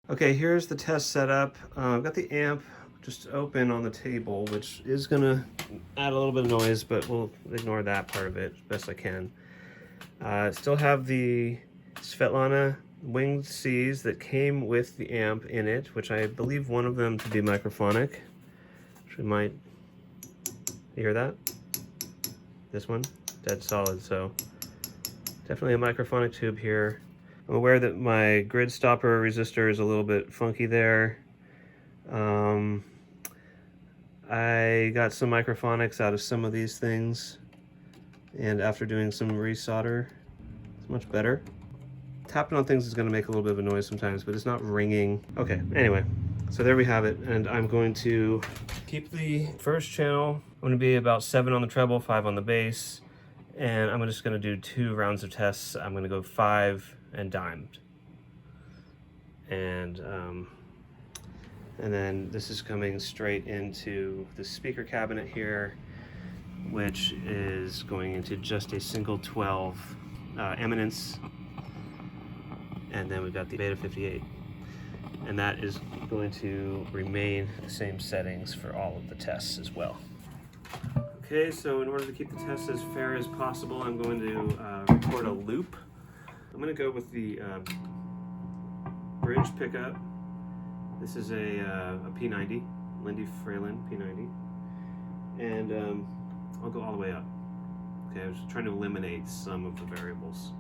Okay, here's the test setup. I've got the amp just open on the table, which is gonna add a little bit of noise, but we'll ignore that part of it as best I can. Still have the Svetlana winged Cs that came with the amp in it, which I believe one of them to be microphonic. Which we might hear that. This one, dead solid, so definitely a microphonic tube here. I'm aware that my grid stopper resistor is a little bit funky there. I got some microphonics out of some of these things, and after doing some resolder, it's much better. Tapping on things is going to make a little bit of a noise sometimes, but it's not ringing. Okay, anyway, so there we have it, and I'm going to keep the first channel. I'm going to be about 7 on the treble, 5 on the bass, and I'm just going to do 2 rounds of tests. I'm going to go 5 and dimed. And then this is coming straight into the speaker cabinet here, which is going into just a single 12 Eminence. And then we've got the Beta 58. And that is going to remain the same settings for all of the tests as well. Okay, so in order to keep the tests as fair as possible, I'm going to record a loop. I'm going to go with the bridge pickup. This is a P90, Lindy Fralin P90. And I'll go all the way up. Okay, I was trying to eliminate some of the variables.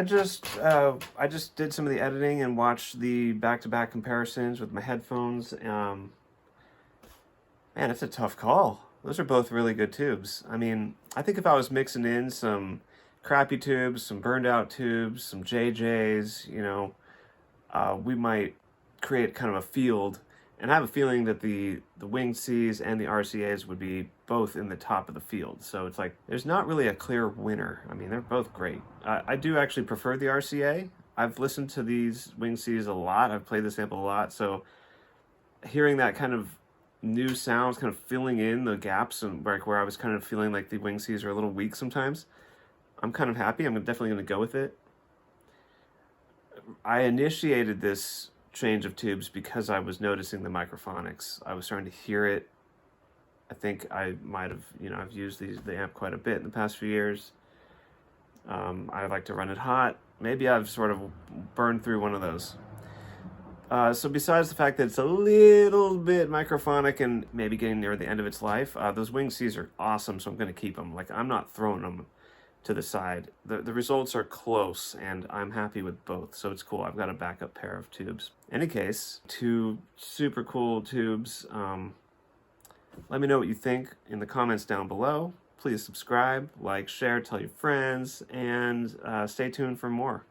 I just did some of the editing and watched the back-to-back comparisons with my headphones. Man, it's a tough call. Those are both really good tubes. I mean, I think if I was mixing in some crappy tubes, some burned out tubes, some JJs, you know, we might create kind of a field. And I have a feeling that the winged Cs and the RCAs would be both in the top of the field. So it's like, there's not really a clear winner. I mean, they're both great. I do actually prefer the RCA. I've listened to these winged Cs a lot. I've played the sample a lot. So hearing that kind of new sounds, kind of filling in the gaps, and like where I was kind of feeling like the winged Cs are a little weak sometimes, I'm kind of happy. I'm definitely going to go with it. I initiated this change of tubes because I was noticing the microphonics. I was starting to hear it. I think I might have, you know, I've used the amp quite a bit in the past few years. I like to run it hot. Maybe I've sort of burned through one of those. So besides the fact that it's a little bit microphonic and maybe getting near the end of its life, those winged Cs are awesome, so I'm going to keep them. Like, I'm not throwing them to the side. The results are close, and I'm happy with both, so it's cool. I've got a backup pair of tubes. In any case, two super cool tubes. Let me know what you think in the comments down below. Please subscribe, like, share, tell your friends, and stay tuned for more.